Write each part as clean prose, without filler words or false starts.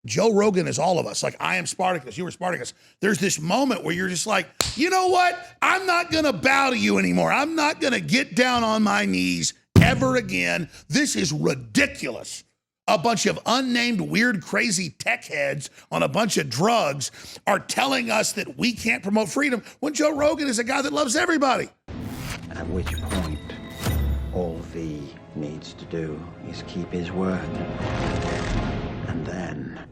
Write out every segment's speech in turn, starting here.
Joe Rogan is all of us. Like, I am Spartacus, you were Spartacus. There's this moment where you're just like, you know what? I'm not going to bow to you anymore. I'm not going to get down on my knees ever again. This is ridiculous. A bunch of unnamed, weird, crazy tech heads on a bunch of drugs are telling us that we can't promote freedom when Joe Rogan is a guy that loves everybody. At which point, all V needs to do is keep his word. And then...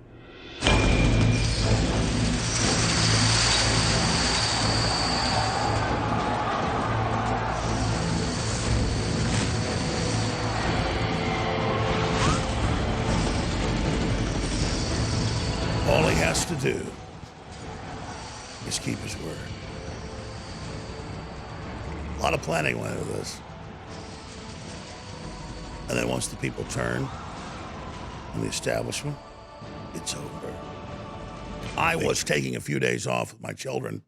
all he has to do is keep his word. A lot of planning went into this. And then once the people turn in the establishment, it's over. I was taking a few days off with my children,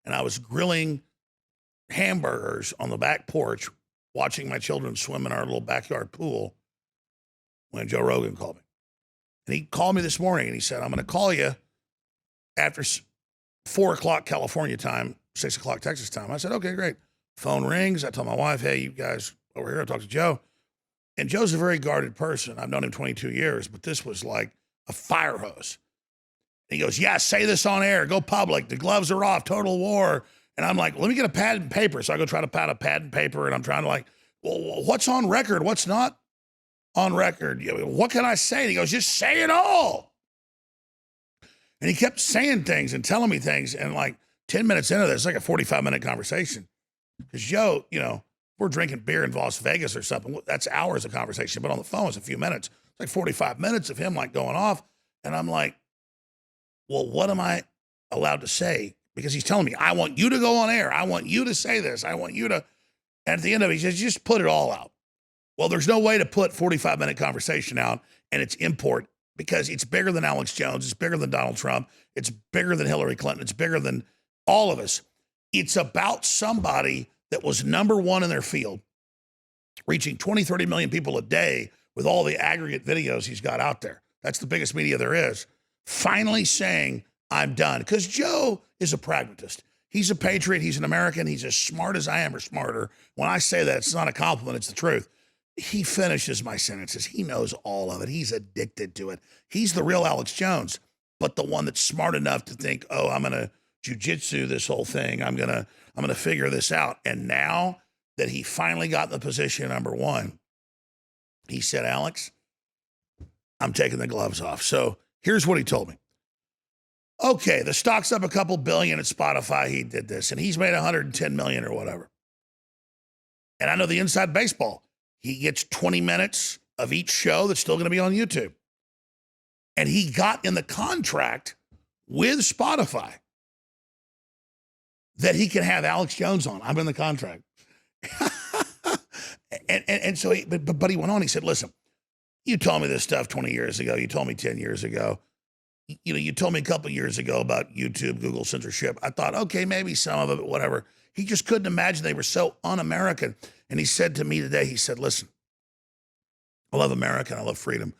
and I was grilling hamburgers on the back porch, watching my children swim in our little backyard pool when Joe Rogan called me. And he called me this morning, and he said, I'm going to call you after 4 o'clock California time, 6 o'clock Texas time. I said, okay, great. Phone rings. I told my wife, hey, you guys over here, I talked to Joe. And Joe's a very guarded person. I've known him 22 years, but this was like a fire hose. And he goes, yeah, say this on air. Go public. The gloves are off. Total war. And I'm like, let me get a pad and paper. So I go try to pad a pad and paper, and I'm trying to like, well, what's on record? What's not on record? What can I say? And he goes, just say it all. And he kept saying things and telling me things. And like 10 minutes into this, it's like a 45-minute conversation. Because Joe, we're drinking beer in Las Vegas or something. That's hours of conversation. But on the phone, it's a few minutes. It's like 45 minutes of him like going off. And I'm like, well, what am I allowed to say? Because he's telling me, I want you to go on air. I want you to say this. I want you to. And at the end of it, he says, just put it all out. Well, there's no way to put 45-minute conversation out and it's import because it's bigger than Alex Jones. It's bigger than Donald Trump. It's bigger than Hillary Clinton. It's bigger than all of us. It's about somebody that was number one in their field, reaching 20, 30 million people a day with all the aggregate videos he's got out there. That's the biggest media there is. Finally saying, I'm done. Because Joe is a pragmatist. He's a patriot. He's an American. He's as smart as I am or smarter. When I say that, it's not a compliment. It's the truth. He finishes my sentences. He knows all of it. He's addicted to it. He's the real Alex Jones, but the one that's smart enough to think, oh, I'm going to jujitsu this whole thing. I'm going to figure this out. And now that he finally got in the position number one, he said, Alex, I'm taking the gloves off. So here's what he told me. Okay, the stock's up a couple billion at Spotify. He did this, and he's made 110 million or whatever. And I know the inside baseball. He gets 20 minutes of each show that's still going to be on YouTube. And he got in the contract with Spotify that he can have Alex Jones on. I'm in the contract. and so, but he went on. He said, listen, you told me this stuff 20 years ago. You told me 10 years ago. You told me a couple years ago about YouTube, Google censorship. I thought, okay, maybe some of it, whatever. He just couldn't imagine they were so un-American. And he said to me today, he said, listen, I love America and I love freedom.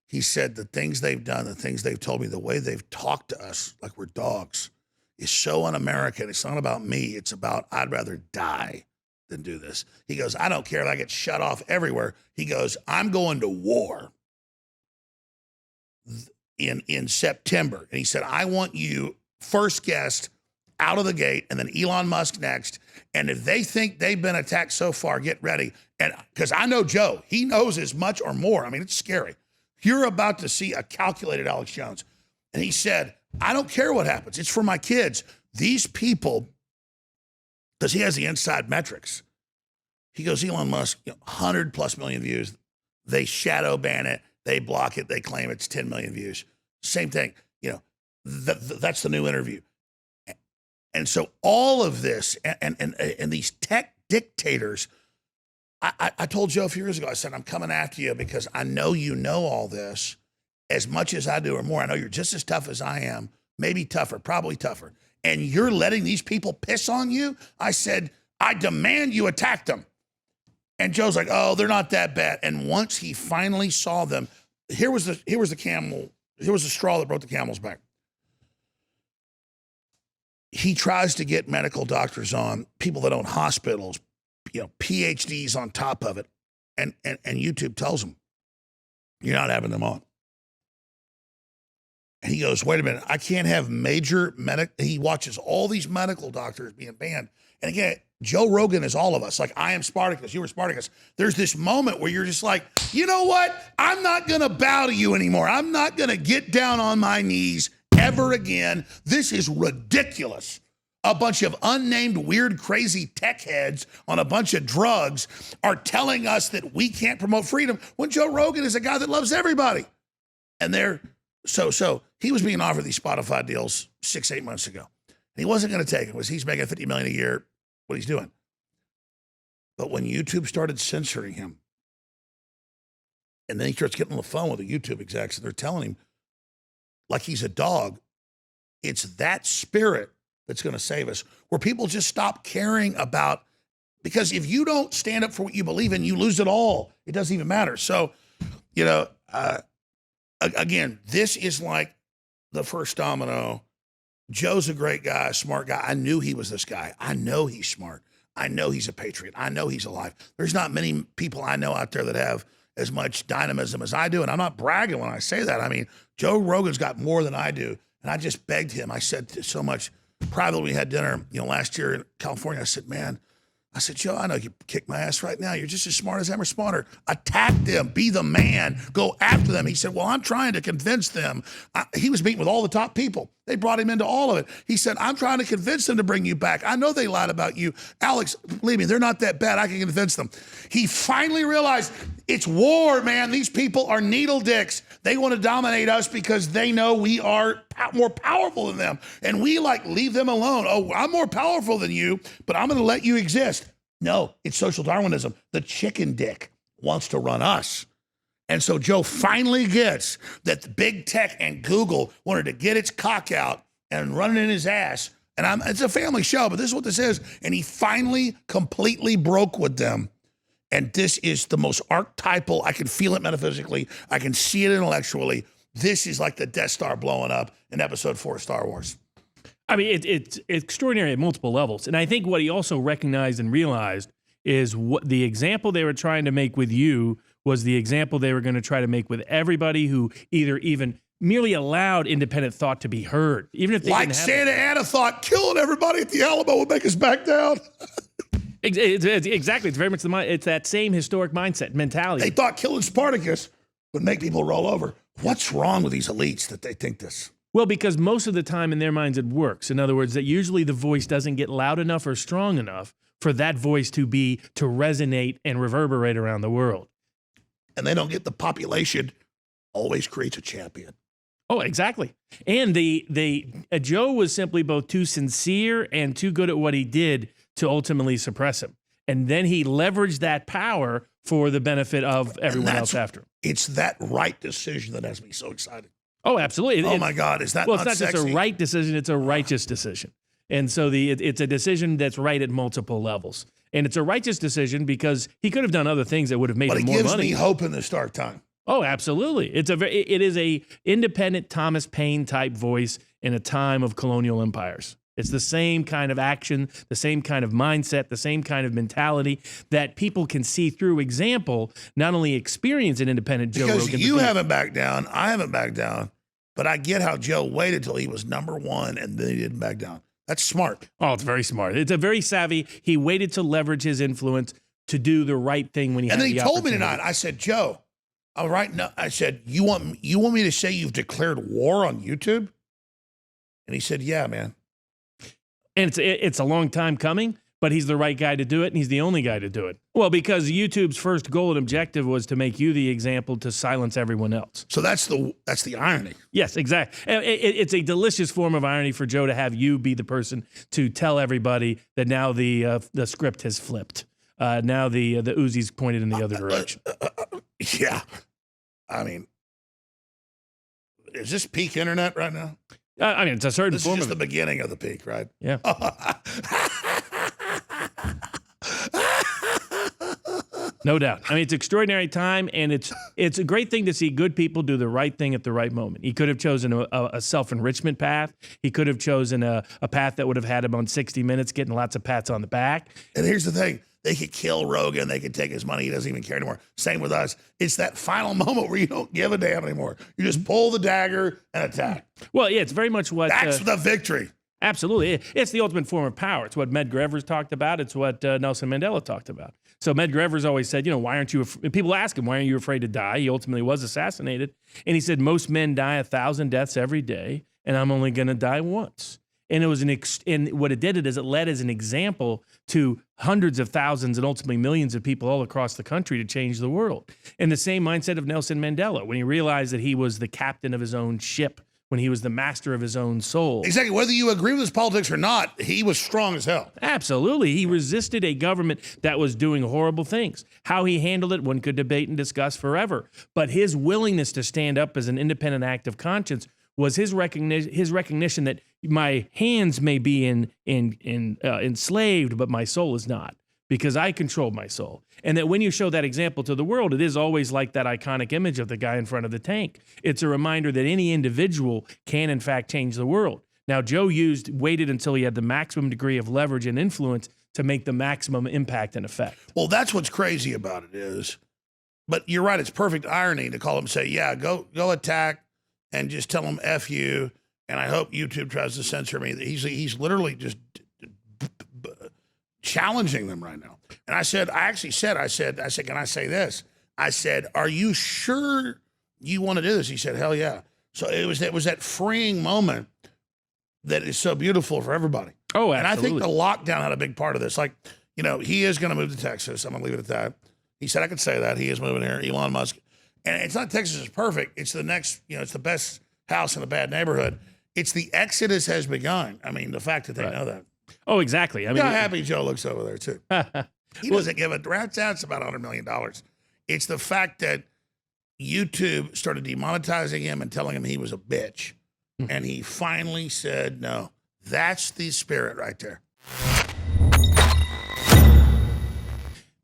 He said the things they've done, the things they've told me, the way they've talked to us like we're dogs is so un-American. It's not about me. It's about I'd rather die than do this. He goes, I don't care if I get shut off everywhere. He goes, I'm going to war in September. And he said, I want you first guest out of the gate and then Elon Musk next. And if they think they've been attacked so far, get ready. And because I know Joe, he knows as much or more. I mean, it's scary. You're about to see a calculated Alex Jones. And he said, I don't care what happens. It's for my kids. These people, because he has the inside metrics. He goes, Elon Musk, 100 plus million views. They shadow ban it. They block it. They claim it's 10 million views. Same thing. That's the new interview. And so all of this and these tech dictators, I told Joe a few years ago, I said, I'm coming after you because I know you know all this as much as I do or more. I know you're just as tough as I am, maybe tougher, probably tougher. And you're letting these people piss on you? I said, I demand you attack them. And Joe's like, oh, they're not that bad. And once he finally saw them, here was the camel Here was the straw that broke the camel's back. He tries to get medical doctors on, people that own hospitals, PhDs on top of it. And YouTube tells him, you're not having them on. And he goes, wait a minute, I can't have major he watches all these medical doctors being banned. And again, Joe Rogan is all of us. Like, I am Spartacus, you were Spartacus. There's this moment where you're just like, you know what? I'm not going to bow to you anymore. I'm not going to get down on my knees ever again. This is ridiculous. A bunch of unnamed, weird, crazy tech heads on a bunch of drugs are telling us that we can't promote freedom when Joe Rogan is a guy that loves everybody. And so he was being offered these Spotify deals 6-8 months ago. And he wasn't going to take it. He's making $50 million a year, what he's doing. But when YouTube started censoring him, and then he starts getting on the phone with the YouTube execs, and they're telling him, like he's a dog, it's that spirit that's going to save us, where people just stop caring about, because if you don't stand up for what you believe in, you lose it all. It doesn't even matter. So, again, this is like the first domino. Joe's a great guy, a smart guy. I knew he was this guy. I know he's smart. I know he's a patriot. I know he's alive. There's not many people I know out there that have as much dynamism as I do. And I'm not bragging when I say that. I mean, Joe Rogan's got more than I do. And I just begged him. I said so much privately. We had dinner, last year in California. I said, man, Joe, I know you kick my ass right now. You're just as smart as them or smarter. Attack them. Be the man. Go after them. He said, well, I'm trying to convince them. He was meeting with all the top people. They brought him into all of it. He said, I'm trying to convince them to bring you back. I know they lied about you. Alex, believe me, they're not that bad. I can convince them. He finally realized it's war, man. These people are needle dicks. They want to dominate us because they know we are more powerful than them. And we leave them alone. Oh, I'm more powerful than you, but I'm going to let you exist. No, it's social Darwinism. The chicken dick wants to run us. And so Joe finally gets that the big tech and Google wanted to get its cock out and run it in his ass. And it's a family show, but this is what this is. And he finally completely broke with them. And this is the most archetypal. I can feel it metaphysically. I can see it intellectually. This is like the Death Star blowing up in episode 4 of Star Wars. I mean, it's extraordinary at multiple levels. And I think what he also recognized and realized is what the example they were trying to make with you was the example they were going to try to make with everybody who either even merely allowed independent thought to be heard. Even if they like didn't have Santa Ana thought killing everybody at the Alamo would make us back down. Exactly. It's very much it's that same historic mindset, mentality. They thought killing Spartacus would make people roll over. What's wrong with these elites that they think this? Well, because most of the time in their minds it works. In other words, that usually the voice doesn't get loud enough or strong enough for that voice to resonate and reverberate around the world. And they don't get the population always creates a champion. Oh, exactly. And Joe was simply both too sincere and too good at what he did to ultimately suppress him. And then he leveraged that power for the benefit of everyone else after him. It's that right decision that has me so excited. Oh, absolutely. Oh my God, is that well, not it's not sexy? just a right decision, it's a righteous decision. And so it's a decision that's right at multiple levels. And it's a righteous decision because he could have done other things that would have made him more money. But it gives me hope in this dark time. Oh, absolutely. It is a independent Thomas Paine type voice in a time of colonial empires. It's the same kind of action, the same kind of mindset, the same kind of mentality that people can see through example, not only experience an independent Joe Rogan. Because you haven't backed down, I haven't backed down, but I get how Joe waited till he was #1 and then he didn't back down. That's smart. Oh, it's very smart. It's a very savvy. He waited to leverage his influence to do the right thing when he had the opportunity. And then he told me tonight, I said, Joe, all right, no, I said, you want me to say you've declared war on YouTube? And he said, yeah, man. And it's a long time coming, but he's the right guy to do it, and he's the only guy to do it. Well, because YouTube's first goal and objective was to make you the example to silence everyone else. So that's the irony. Yes, exactly. It's a delicious form of irony for Joe to have you be the person to tell everybody that now the script has flipped. Now the Uzi's pointed in the other direction. Yeah. I mean, is this peak internet right now? I mean, it's a certain form of it. This is just the beginning of the peak, right? No doubt. I mean, it's extraordinary time, and it's a great thing to see good people do the right thing at the right moment. He could have chosen a self-enrichment path. He could have chosen a path that would have had him on 60 Minutes getting lots of pats on the back. And here's the thing. They could kill Rogan. They could take his money. He doesn't even care anymore. Same with us. It's that final moment where you don't give a damn anymore. You just pull the dagger and attack. Well, yeah, it's very much what... That's the victory. Absolutely. It's the ultimate form of power. It's what Medgar Evers talked about. It's what Nelson Mandela talked about. So Medgar Evers always said, why aren't you... People ask him, why aren't you afraid to die? He ultimately was assassinated. And he said, most men die 1,000 deaths every day, and I'm only going to die once. And it was and what it did is it led as an example to hundreds of thousands and ultimately millions of people all across the country to change the world. And the same mindset of Nelson Mandela, when he realized that he was the captain of his own ship, when he was the master of his own soul. Exactly. Whether you agree with his politics or not, he was strong as hell. Absolutely. He resisted a government that was doing horrible things. How he handled it, one could debate and discuss forever. But his willingness to stand up as an independent act of conscience was his recognition that my hands may be enslaved, but my soul is not, because I control my soul. And that when you show that example to the world, it is always like that iconic image of the guy in front of the tank. It's a reminder that any individual can, in fact, change the world. Now, Joe waited until he had the maximum degree of leverage and influence to make the maximum impact and effect. Well, that's what's crazy about it is, but you're right, it's perfect irony to call him and say, yeah, go attack and just tell him F you, and I hope YouTube tries to censor me. He's literally just challenging them right now. And I said, can I say this? I said, are you sure you want to do this? He said, hell yeah. So it was that freeing moment that is so beautiful for everybody. Oh, absolutely. And I think the lockdown had a big part of this. Like, he is going to move to Texas. I'm going to leave it at that. He said I could say that. He is moving here, Elon Musk. And it's not Texas is perfect. It's the next, it's the best house in a bad neighborhood. It's the exodus has begun. I mean, the fact that they know that. Oh, exactly. I mean, how happy Joe looks over there, too. He doesn't give a rat's ass about $100 million. It's the fact that YouTube started demonetizing him and telling him he was a bitch. And he finally said, no, that's the spirit right there.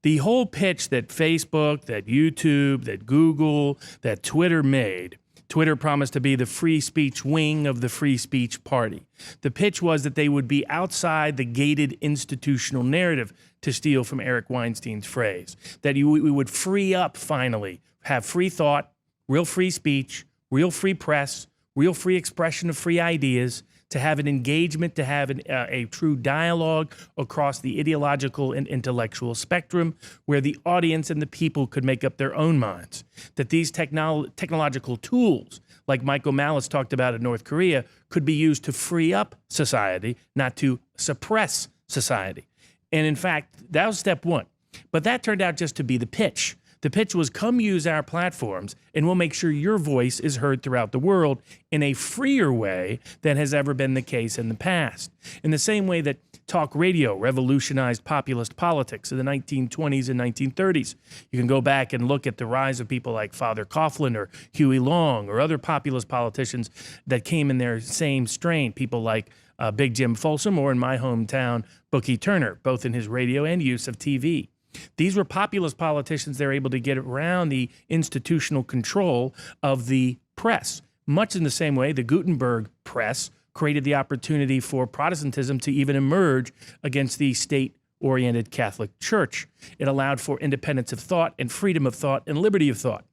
The whole pitch that Facebook, that YouTube, that Google, that Twitter made, Twitter promised to be the free speech wing of the free speech party. The pitch was that they would be outside the gated institutional narrative, to steal from Eric Weinstein's phrase, that we would free up finally, have free thought, real free speech, real free press, real free expression of free ideas, to have an engagement, to have a true dialogue across the ideological and intellectual spectrum, where the audience and the people could make up their own minds. That these technological tools, like Michael Malice talked about in North Korea, could be used to free up society, not to suppress society. And in fact, that was step one. But that turned out just to be the pitch. The pitch was, come use our platforms and we'll make sure your voice is heard throughout the world in a freer way than has ever been the case in the past. In the same way that talk radio revolutionized populist politics in the 1920s and 1930s. You can go back and look at the rise of people like Father Coughlin or Huey Long or other populist politicians that came in their same strain, people like Big Jim Folsom, or in my hometown, Bookie Turner, both in his radio and use of TV. These were populist politicians that were able to get around the institutional control of the press. Much in the same way, the Gutenberg press created the opportunity for Protestantism to even emerge against the state-oriented Catholic Church. It allowed for independence of thought and freedom of thought and liberty of thought.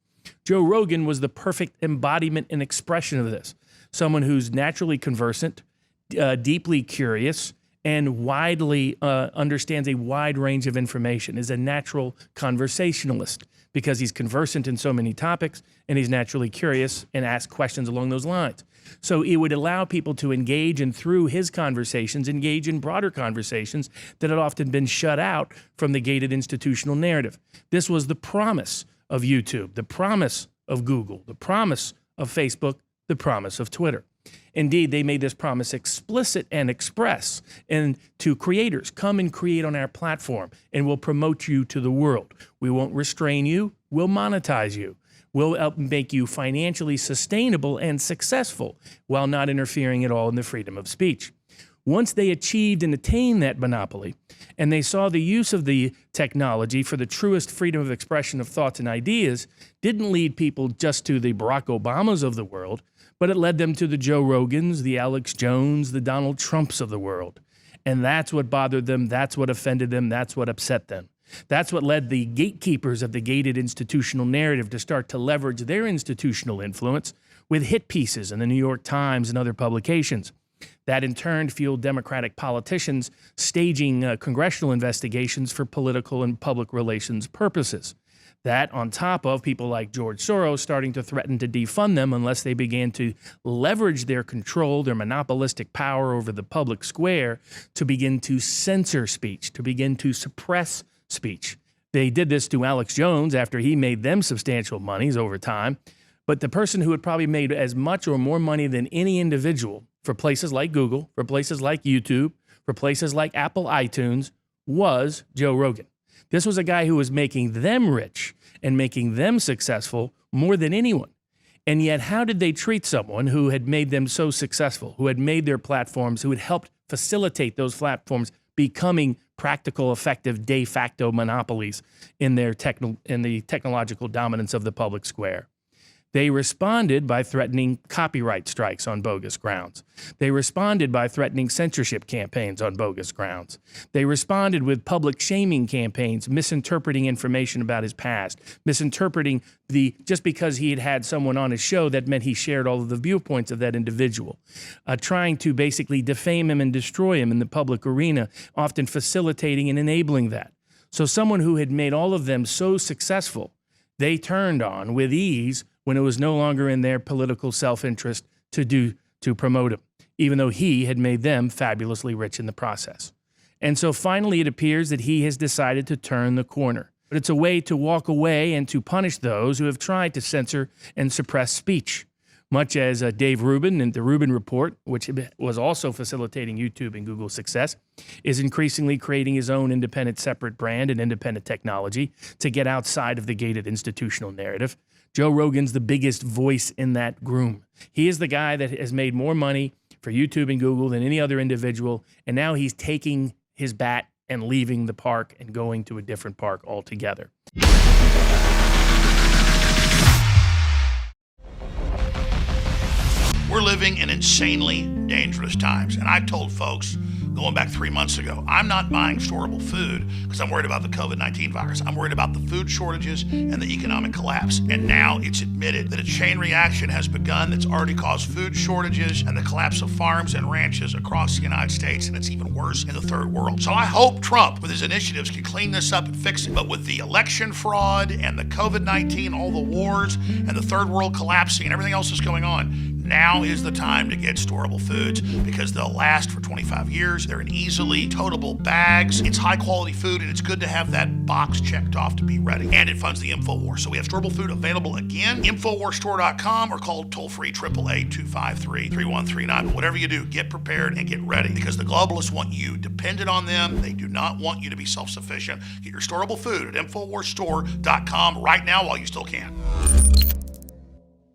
Joe Rogan was the perfect embodiment and expression of this. Someone who's naturally conversant, deeply curious, and widely understands a wide range of information, is a natural conversationalist because he's conversant in so many topics and he's naturally curious and asks questions along those lines. So it would allow people to engage, and through his conversations, engage in broader conversations that had often been shut out from the gated institutional narrative. This was the promise of YouTube, the promise of Google, the promise of Facebook, the promise of Twitter. Indeed, they made this promise explicit and express, and to creators, come and create on our platform and we'll promote you to the world. We won't restrain you, we'll monetize you. We'll help make you financially sustainable and successful while not interfering at all in the freedom of speech. Once they achieved and attained that monopoly, and they saw the use of the technology for the truest freedom of expression of thoughts and ideas, didn't lead people just to the Barack Obamas of the world, but it led them to the Joe Rogans, the Alex Jones, the Donald Trumps of the world. And that's what bothered them, that's what offended them, that's what upset them. That's what led the gatekeepers of the gated institutional narrative to start to leverage their institutional influence with hit pieces in the New York Times and other publications. That in turn fueled Democratic politicians staging congressional investigations for political and public relations purposes. That on top of people like George Soros starting to threaten to defund them unless they began to leverage their control, their monopolistic power over the public square to begin to censor speech, to begin to suppress speech. They did this to Alex Jones after he made them substantial monies over time. But the person who had probably made as much or more money than any individual for places like Google, for places like YouTube, for places like Apple iTunes was Joe Rogan. This was a guy who was making them rich and making them successful more than anyone. And yet, how did they treat someone who had made them so successful, who had made their platforms, who had helped facilitate those platforms becoming practical, effective, de facto monopolies in the technological dominance of the public square? They responded by threatening copyright strikes on bogus grounds. They responded by threatening censorship campaigns on bogus grounds. They responded with public shaming campaigns, misinterpreting information about his past, misinterpreting just because he had had someone on his show, that meant he shared all of the viewpoints of that individual, trying to basically defame him and destroy him in the public arena, often facilitating and enabling that. So someone who had made all of them so successful, they turned on with ease when it was no longer in their political self-interest to promote him, even though he had made them fabulously rich in the process. And so finally it appears that he has decided to turn the corner. But it's a way to walk away and to punish those who have tried to censor and suppress speech, much as Dave Rubin and the Rubin Report, which was also facilitating YouTube and Google's success, is increasingly creating his own independent separate brand and independent technology to get outside of the gated institutional narrative. Joe Rogan's the biggest voice in that groom. He is the guy that has made more money for YouTube and Google than any other individual, and now he's taking his bat and leaving the park and going to a different park altogether. We're living in insanely dangerous times, and I told folks going back 3 months ago, I'm not buying storable food because I'm worried about the COVID-19 virus. I'm worried about the food shortages and the economic collapse. And now it's admitted that a chain reaction has begun that's already caused food shortages and the collapse of farms and ranches across the United States, and it's even worse in the third world. So I hope Trump, with his initiatives, can clean this up and fix it. But with the election fraud and the COVID-19, all the wars and the third world collapsing and everything else that's going on, now is the time to get storable foods because they'll last for 25 years. They're in easily toteable bags. It's high quality food, and it's good to have that box checked off to be ready. And it funds the InfoWars. So we have storable food available again. InfoWarsStore.com or call toll-free 888-253-3139. But whatever you do, get prepared and get ready because the globalists want you dependent on them. They do not want you to be self-sufficient. Get your storable food at InfoWarsStore.com right now while you still can.